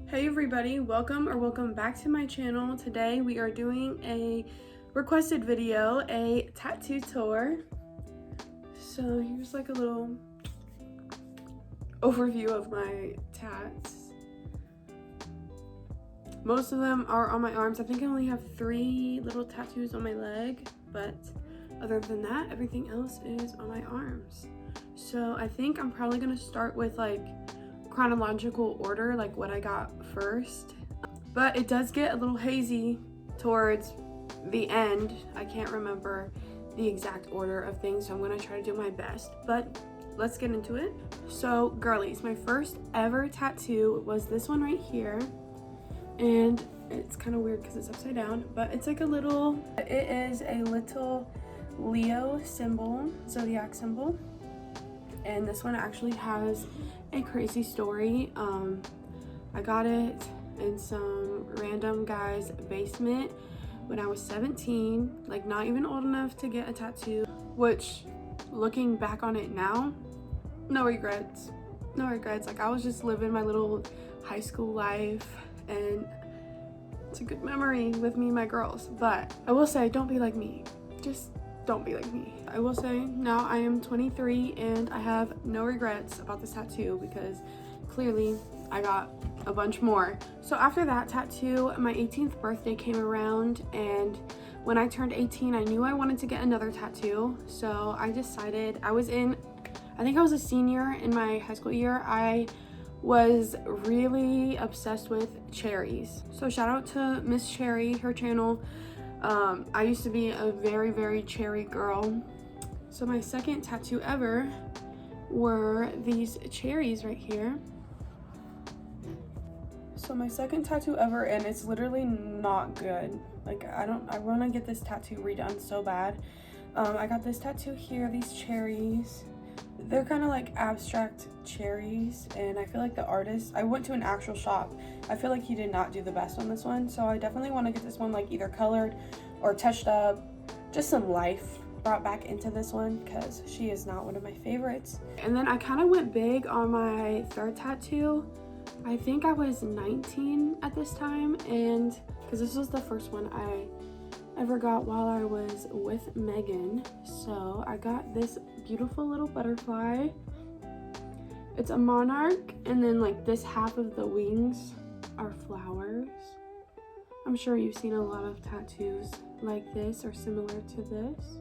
Hey everybody, welcome back to my channel. Today we are doing a requested video, a tattoo tour. So here's like a little overview of my tats. Most of them are on my arms. I think I only have 3 little tattoos on my leg, but other than that, everything else is on my arms. So I think I'm probably gonna start with like chronological order, like what I got first, but it does get a little hazy towards the end. I can't remember the exact order of things, so I'm gonna try to do my best, but let's get into it. So girlies, my first ever tattoo was this one right here, and it's kind of weird because it's upside down, but it's like it is a little Leo symbol, zodiac symbol. And this one actually has a crazy story. I got it in some random guy's basement when I was 17, like not even old enough to get a tattoo, which looking back on it now, no regrets. Like I was just living my little high school life and it's a good memory with me and my girls. But I will say, don't be like me. Just don't be like me. I will say now I am 23 and I have no regrets about this tattoo because clearly I got a bunch more. So after that tattoo, my 18th birthday came around, and when I turned 18 I knew I wanted to get another tattoo. So I decided, I think I was a senior in my high school year. I was really obsessed with cherries. So shout out to Miss Cherry, her channel. I used to be a very cherry girl. So my second tattoo ever were these cherries right here. So my second tattoo ever, and it's literally not good. Like I want to get this tattoo redone so bad. I got this tattoo here, these cherries. They're kind of like abstract cherries, and I feel like the artist, I went to an actual shop, I feel like he did not do the best on this one. So I definitely want to get this one like either colored or touched up, just some life brought back into this one because she is not one of my favorites. And then I kind of went big on my third tattoo. I think I was 19 at this time, and because this was the first one I ever got while I was with Megan. So I got this beautiful little butterfly. It's a monarch, and then like this half of the wings are flowers. I'm sure you've seen a lot of tattoos like this or similar to this.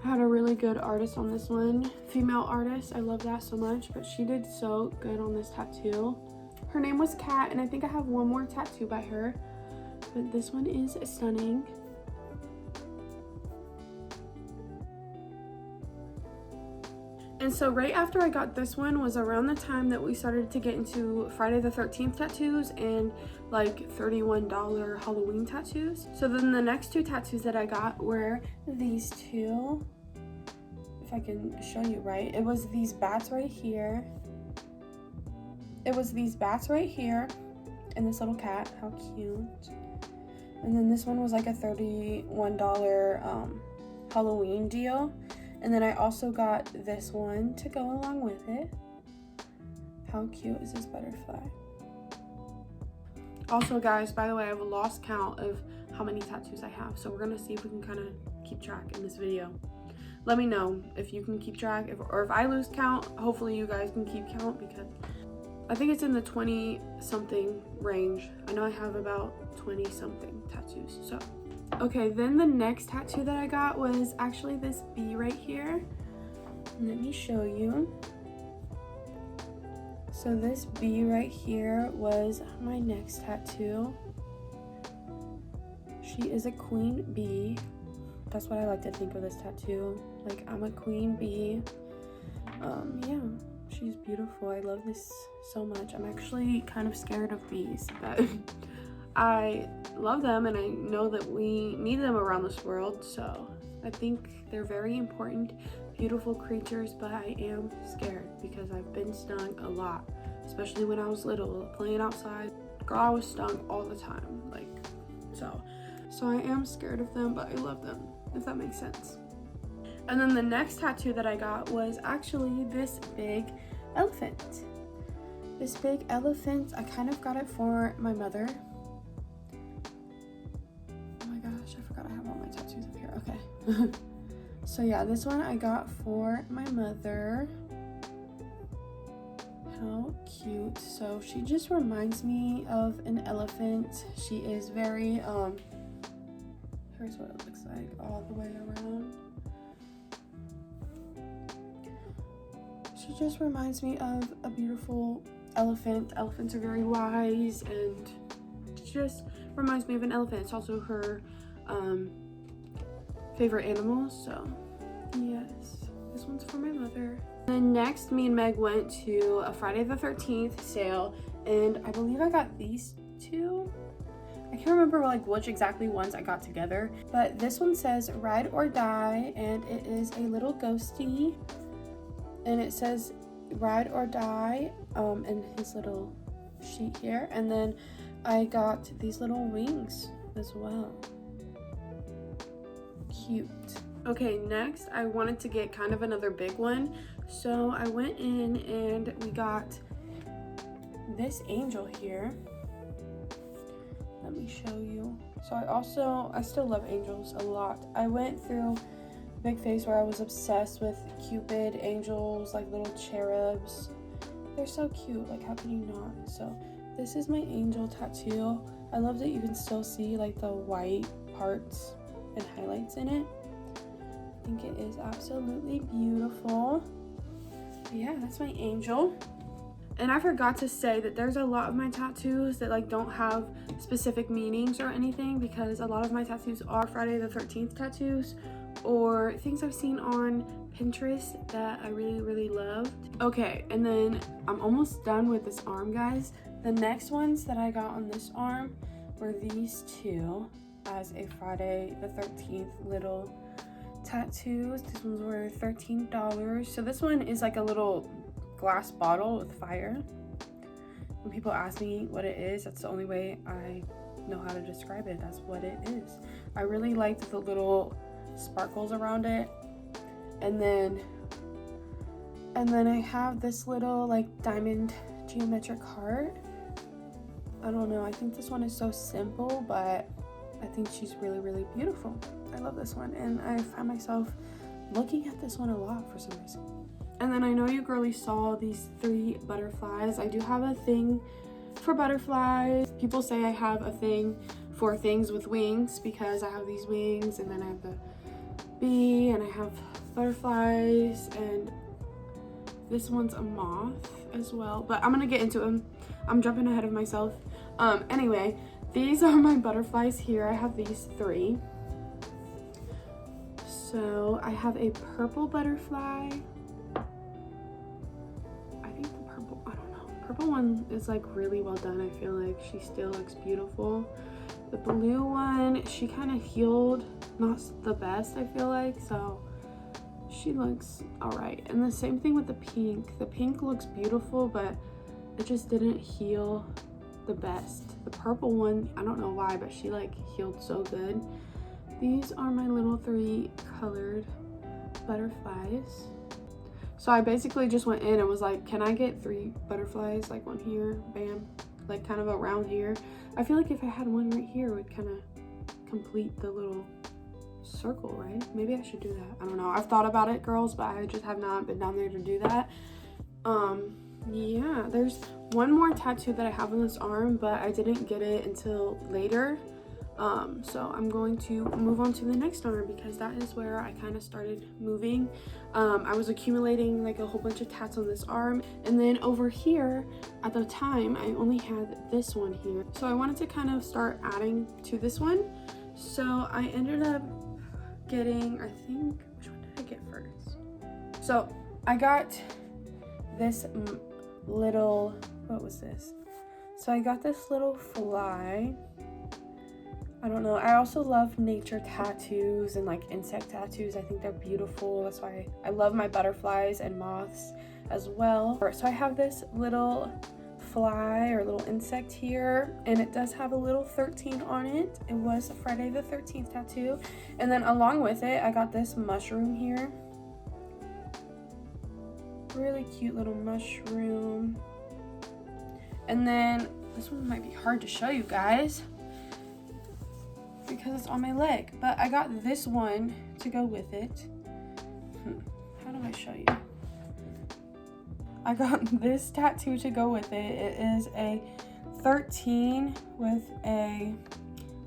I had a really good artist on this one, female artist. I love that so much, but she did so good on this tattoo. Her name was Kat, and I think I have one more tattoo by her, but this one is stunning. And so right after I got this one was around the time that we started to get into Friday the 13th tattoos and like $31 Halloween tattoos. So then the next 2 tattoos that I got were these 2. If I can show you right, it was these bats right here. And this little cat, how cute. And then this one was like a $31 Halloween deal. And then I also got this one to go along with it. How cute is this butterfly? Also guys, by the way, I have a lost count of how many tattoos I have. So we're gonna see if we can kind of keep track in this video. Let me know if you can keep track, or if I lose count, hopefully you guys can keep count because I think it's in the 20 something range. I know I have about 20 something tattoos, so. Okay, then the next tattoo that I got was actually this bee right here. Let me show you. So this bee right here was my next tattoo. She is a queen bee. That's what I like to think of this tattoo. Like, I'm a queen bee. Yeah, she's beautiful. I love this so much. I'm actually kind of scared of bees, but I love them, and I know that we need them around this world, so I think they're very important, beautiful creatures, but I am scared because I've been stung a lot, especially when I was little, playing outside. Girl, I was stung all the time, like, so I am scared of them, but I love them, if that makes sense. And then the next tattoo that I got was actually this big elephant. this big elephant. I kind of got it for my mother. Oh my gosh, I forgot I have all my tattoos up here. Okay. So yeah, this one I got for my mother. How cute. So she just reminds me of an elephant. She is very, here's what it looks like all the way around. She just reminds me of a beautiful elephant. Elephants are very wise, and just reminds me of an elephant. It's also her favorite animal, so yes, this one's for my mother. Then next, me and Meg went to a Friday the 13th sale, and I believe I got these two. I can't remember like which exactly ones I got together, but this one says Ride or Die, and it is a little ghosty, and it says Ride or Die in his little sheet here. And then I got these little wings as well. Cute. Okay, next I wanted to get kind of another big one, so I went in and we got this angel here. Let me show you. So I still love angels a lot. I went through a big phase where I was obsessed with Cupid angels, like little cherubs. They're so cute, like how can you not? So this is my angel tattoo. I love that you can still see like the white parts and highlights in it. I think it is absolutely beautiful. But yeah, that's my angel. And I forgot to say that there's a lot of my tattoos that like don't have specific meanings or anything, because a lot of my tattoos are Friday the 13th tattoos or things I've seen on Pinterest that I really loved. Okay, and then I'm almost done with this arm, guys. The next ones that I got on this arm were these two as a Friday the 13th little tattoos. These ones were $13. So this one is like a little glass bottle with fire. When people ask me what it is, that's the only way I know how to describe it. That's what it is. I really liked the little sparkles around it. And then I have this little like diamond geometric heart. I don't know, I think this one is so simple, but I think she's really beautiful. I love this one, and I find myself looking at this one a lot for some reason. And then I know you girlies saw these 3 butterflies. I do have a thing for butterflies. People say I have a thing for things with wings because I have these wings, and then I have the bee, and I have butterflies, and this one's a moth as well. But I'm gonna get into them. I'm jumping ahead of myself. Anyway, these are my butterflies here. I have these 3. So I have a purple butterfly. Purple one is like really well done. I feel like she still looks beautiful. The blue one, she kind of healed, not the best, I feel like, so she looks all right. And the same thing with the pink. The pink looks beautiful, but it just didn't heal the best. The purple one, I don't know why, but she like healed so good. These are my little 3 colored butterflies. So I basically just went in and was like, can I get 3 butterflies, like one here, bam, like kind of around here. I feel like if I had one right here, it would kind of complete the little circle, right? Maybe I should do that. I don't know. I've thought about it, girls, but I just have not been down there to do that. Yeah, there's one more tattoo that I have on this arm, but I didn't get it until later. So I'm going to move on to the next arm because that is where I kind of started moving. I was accumulating like a whole bunch of tats on this arm, and then over here at the time I only had this one here, so I wanted to kind of start adding to this one. So I ended up getting, I think, which one did I get first? So I got this little, what was this? So I got this little fly. I don't know. I also love nature tattoos and like insect tattoos. I think they're beautiful. That's why I love my butterflies and moths as well. So I have this little fly or little insect here, and it does have a little 13 on it. It was a Friday the 13th tattoo. And then along with it, I got this mushroom here. Really cute little mushroom. And then this one might be hard to show you guys because it's on my leg, but I got this one to go with it. How do I show you? I got this tattoo to go with it. It is a 13 with a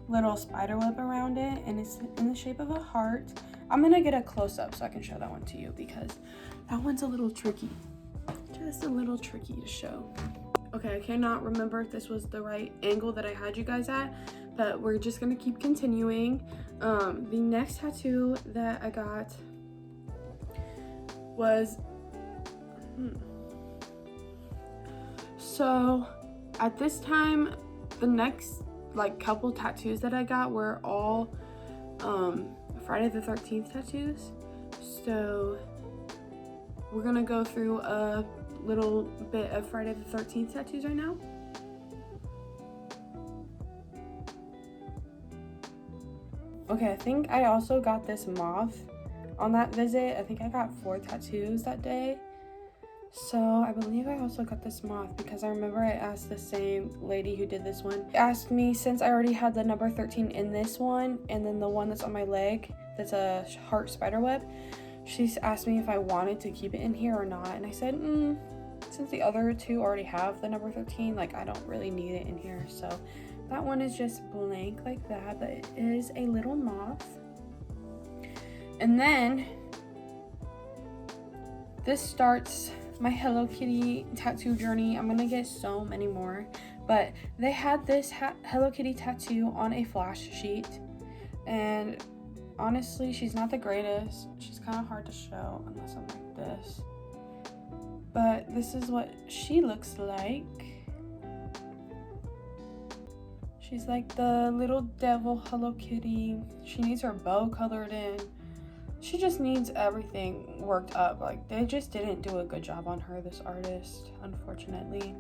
little spider web around it, and it's in the shape of a heart. I'm gonna get a close-up so I can show that one to you because that one's a little tricky. Just a little tricky to show. Okay, I cannot remember if this was the right angle that I had you guys at, but we're just gonna keep continuing. The next tattoo that I got was so at this time, the next like couple tattoos that I got were all Friday the 13th tattoos. So we're gonna go through a little bit of Friday the 13th tattoos right now. Okay, I think I also got this moth on that visit. I think I got 4 tattoos that day. So I believe I also got this moth because I remember I asked the same lady who did this one. Asked me, since I already had the number 13 in this one and then the one that's on my leg that's a heart spider web, she's asked me if I wanted to keep it in here or not, and I said since the other 2 already have the number 13, like I don't really need it in here. So that one is just blank like that, but it is a little moth. And then this starts my Hello Kitty tattoo journey. I'm gonna get so many more, but they had this Hello Kitty tattoo on a flash sheet, and honestly she's not the greatest. She's kind of hard to show unless I'm like this, but this is what she looks like. She's like the little devil Hello Kitty. She needs her bow colored in. She just needs everything worked up. Like, they just didn't do a good job on her, this artist, unfortunately.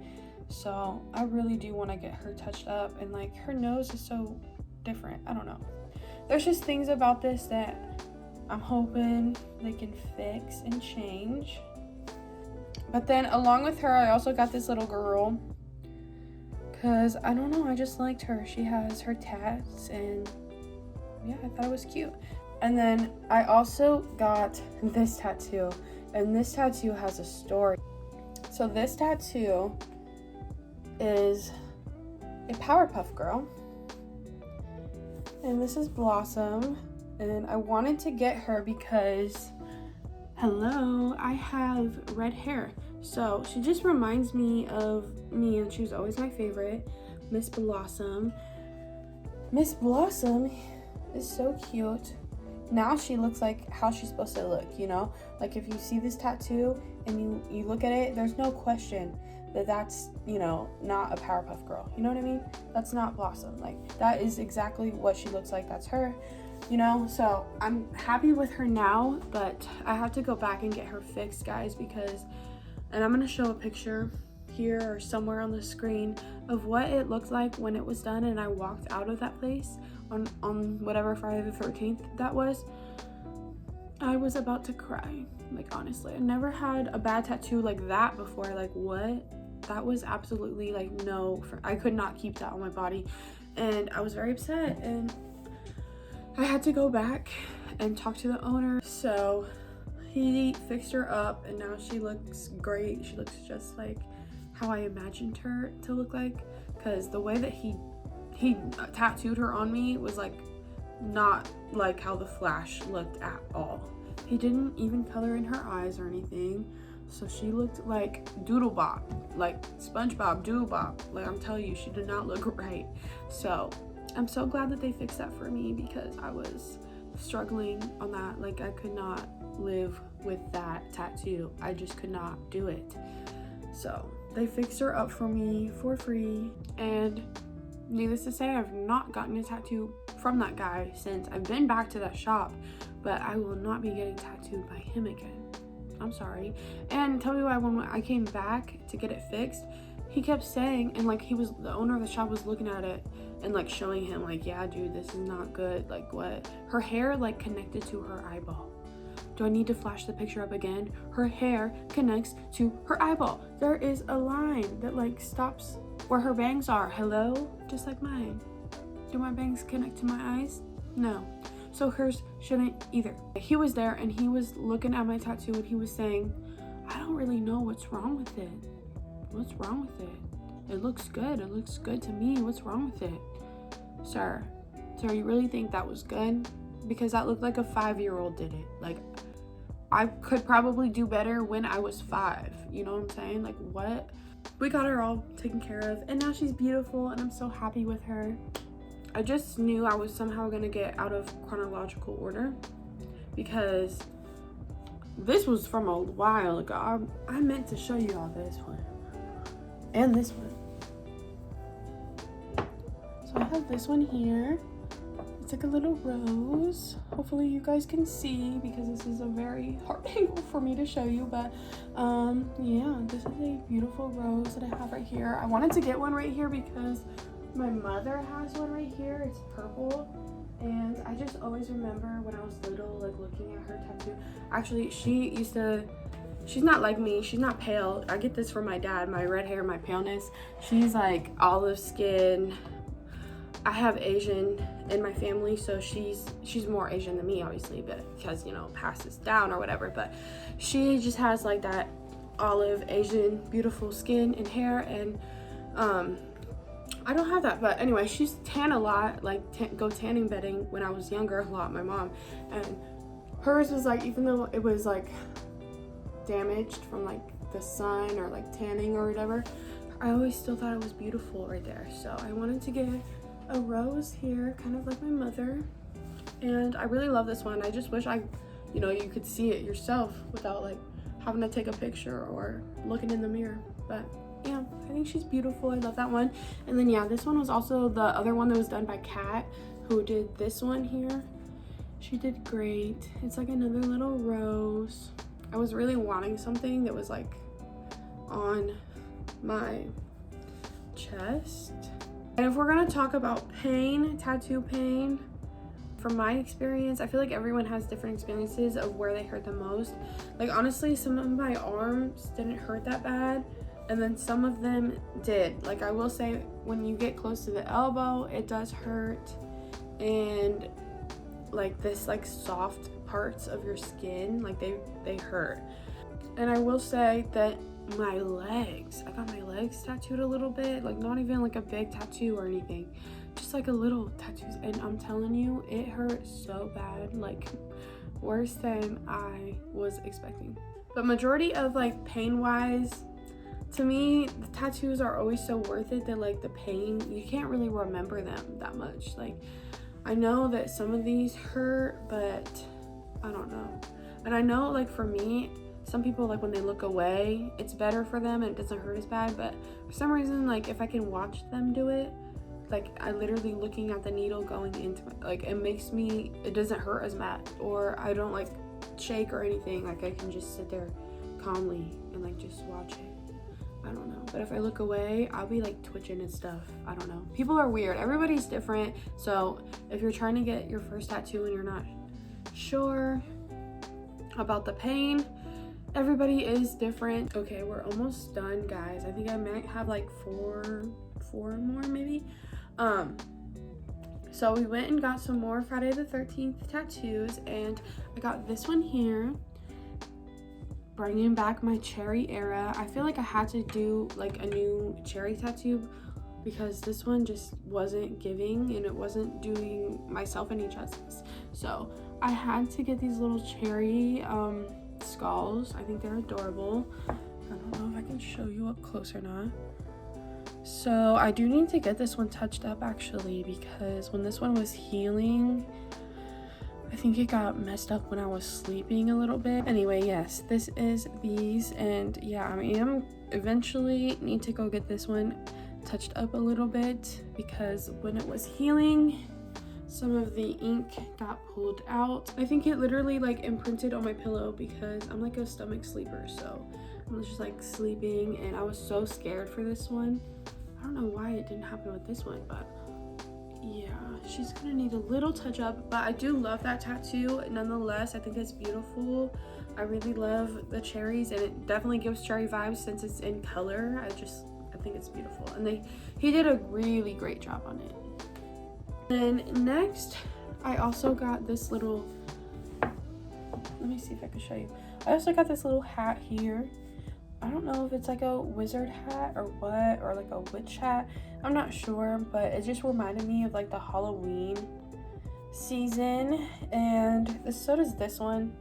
So I really do want to get her touched up, and like her nose is so different. I don't know. There's just things about this that I'm hoping they can fix and change. But then along with her, I also got this little girl because I don't know, I just liked her. She has her tats, and yeah, I thought it was cute. And then I also got this tattoo, and this tattoo has a story. So this tattoo is a Powerpuff Girl, and this is Blossom, and I wanted to get her because, hello, I have red hair. So she just reminds me of me, and she was always my favorite, Miss Blossom. Miss Blossom is so cute. Now she looks like how she's supposed to look, you know? Like if you see this tattoo and you look at it, there's no question that that's, you know, not a Powerpuff Girl. You know what I mean? That's not Blossom. Like that is exactly what she looks like. That's her, you know? So I'm happy with her now, but I have to go back and get her fixed, guys, because, and I'm gonna show a picture here or somewhere on the screen of what it looked like when it was done and I walked out of that place on whatever Friday the 13th that was. I was about to cry. Like, honestly, I never had a bad tattoo like that before. Like, what? That was absolutely like, no, I could not keep that on my body, and I was very upset, and I had to go back and talk to the owner. So he fixed her up, and now she looks great. She looks just like how I imagined her to look like, because the way that he tattooed her on me was like not like how the Flash looked at all. He didn't even color in her eyes or anything, so she looked like Doodlebop, like SpongeBob Doodlebop. Like, I'm telling you, she did not look right. So I'm so glad that they fixed that for me, because I was struggling on that. Like, I could not live with that tattoo. I just could not do it. So they fixed her up for me for free, and needless to say, I've not gotten a tattoo from that guy since. I've been back to that shop, but I will not be getting tattooed by him again. I'm sorry. And tell me why, when I came back to get it fixed, he kept saying, and like the owner of the shop was looking at it and like showing him like, yeah dude, this is not good. Like, what? Her hair like connected to her eyeball. Do I need to flash the picture up again? Her hair connects to her eyeball. There is a line that like stops where her bangs are. Hello? Just like mine. Do my bangs connect to my eyes? No. So hers shouldn't either. He was there and he was looking at my tattoo and he was saying, I don't really know what's wrong with it. What's wrong with it? It looks good. It looks good to me. What's wrong with it? Sir, you really think that was good? Because that looked like a 5-year-old did it. Like, I could probably do better when I was 5. You know what I'm saying? Like, what? We got her all taken care of and now she's beautiful and I'm so happy with her. I just knew I was somehow gonna get out of chronological order because this was from a while ago. I meant to show you all this one and this one. So I have this one here. It's like a little rose. Hopefully you guys can see because this is a very hard angle for me to show you, but yeah, this is a beautiful rose that I have right here. I wanted to get one right here because my mother has one right here. It's purple and I just always remember when I was little, like looking at her tattoo. Actually, she's not like me. She's not pale. I get this from my dad, my red hair, my paleness. She's like olive skin. I have Asian in my family, so she's more Asian than me, obviously, but because, you know, passes down or whatever. But she just has like that olive Asian beautiful skin and hair, and I don't have that. But anyway, she's tan a lot, like go tanning bedding when I was younger a lot, my mom. And hers was like, even though it was like damaged from like the sun or like tanning or whatever, I always still thought it was beautiful right there. So I wanted to get a rose here, kind of like my mother. And I really love this one. I just wish you could see it yourself without like having to take a picture or looking in the mirror. But yeah, I think she's beautiful. I love that one. And then yeah, this one was also the other one that was done by Kat, who did this one here. She did great. It's like another little rose. I was really wanting something that was like on my chest. And if we're gonna talk about pain, tattoo pain, from my experience, I feel like everyone has different experiences of where they hurt the most. Like honestly, some of my arms didn't hurt that bad, and then some of them did. Like I will say, when you get close to the elbow, it does hurt, and like this like soft parts of your skin, like they hurt. And I will say that my legs, I got my legs tattooed a little bit, like not even like a big tattoo or anything, just like a little tattoos, and I'm telling you, it hurt so bad, like worse than I was expecting. But majority of like pain wise, to me, the tattoos are always so worth it that like the pain, you can't really remember them that much. Like I know that some of these hurt, but I don't know. And I know like for me, some people, like when they look away, it's better for them and it doesn't hurt as bad. But for some reason, like if I can watch them do it, like I literally looking at the needle going into my, like it doesn't hurt as bad, or I don't like shake or anything. Like I can just sit there calmly and like just watch it. I don't know. But if I look away, I'll be like twitching and stuff. I don't know. People are weird. Everybody's different. So if you're trying to get your first tattoo and you're not sure about the pain, everybody is different. Okay, we're almost done, guys. I think I might have like four more maybe. So we went and got some more Friday the 13th tattoos, and I got this one here, bringing back my cherry era. I feel like I had to do like a new cherry tattoo because this one just wasn't giving and it wasn't doing myself any justice. So I had to get these little cherry skulls. I think they're adorable. I don't know if I can show you up close or not. So I do need to get this one touched up actually, because when this one was healing, I think it got messed up when I was sleeping a little bit. Anyway, yes, this is these, and yeah, I am eventually need to go get this one touched up a little bit, because when it was healing, some of the ink got pulled out. I think it literally like imprinted on my pillow because I'm like a stomach sleeper, so I was just like sleeping and I was so scared for this one. I don't know why it didn't happen with this one, but yeah, she's gonna need a little touch up, but I do love that tattoo nonetheless. I think it's beautiful. I really love the cherries, and it definitely gives cherry vibes since it's in color. I think it's beautiful, and he did a really great job on it. Then next, I also got this little, let me see if I can show you. I also got this little hat here. I don't know if it's like a wizard hat or what, or like a witch hat. I'm not sure, but it just reminded me of like the Halloween season, and so does this one.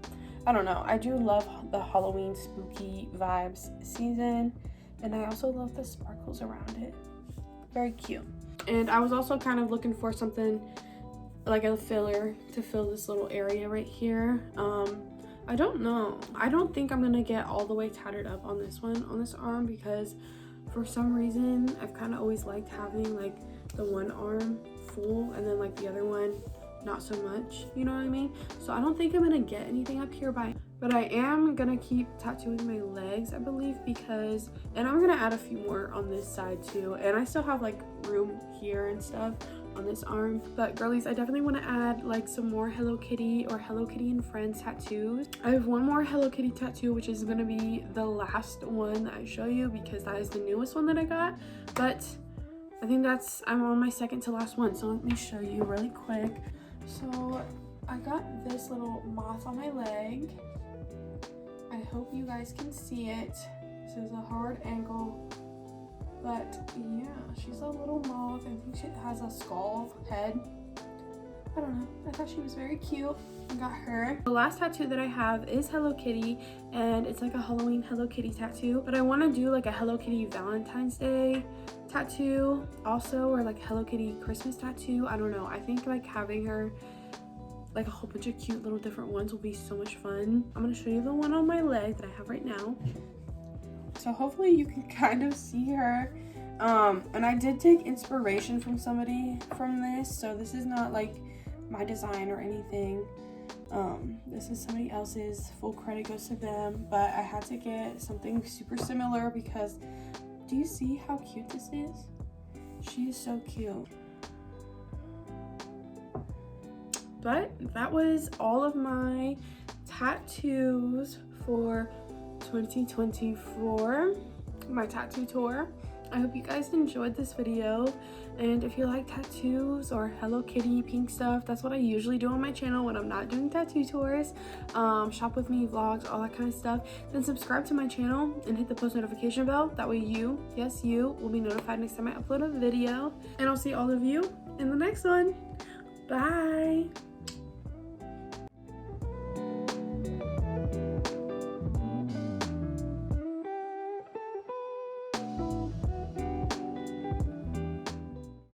I don't know. I do love the Halloween spooky vibes season, and I also love the sparkles around it. Very cute. And I was also kind of looking for something like a filler to fill this little area right here. I don't know. I don't think I'm gonna get all the way tattered up on this one, on this arm, because for some reason I've kind of always liked having like the one arm full and then like the other one not so much, you know what I mean? So I don't think I'm gonna get anything up here, but I am gonna keep tattooing my legs, I believe, because, and I'm gonna add a few more on this side too, and I still have like room here and stuff on this arm. But girlies, I definitely want to add like some more Hello Kitty or Hello Kitty and Friends tattoos. I have one more Hello Kitty tattoo, which is gonna be the last one that I show you, because that is the newest one that I got. But I think I'm on my second to last one, so let me show you really quick. So I got this little moth on my leg. I hope you guys can see it. This is a hard angle, but yeah, she's a little moth. I think she has a skull head. I don't know. I thought she was very cute. I got her. The last tattoo that I have is Hello Kitty, and it's like a Halloween Hello Kitty tattoo, but I want to do like a Hello Kitty Valentine's Day tattoo also, or like Hello Kitty Christmas tattoo. I don't know. I think like having her like a whole bunch of cute little different ones will be so much fun. I'm gonna show you the one on my leg that I have right now. So hopefully you can kind of see her. And I did take inspiration from somebody from this, so this is not like my design or anything. This is somebody else's. Full credit goes to them, but I had to get something super similar because do you see how cute this is? She is so cute. But that was all of my tattoos for 2024, my tattoo tour. I hope you guys enjoyed this video, and if you like tattoos or Hello Kitty pink stuff, that's what I usually do on my channel when I'm not doing tattoo tours, shop with me vlogs, all that kind of stuff, then subscribe to my channel and hit the post notification bell. That way you, yes you, will be notified next time I upload a video, and I'll see all of you in the next one. Bye.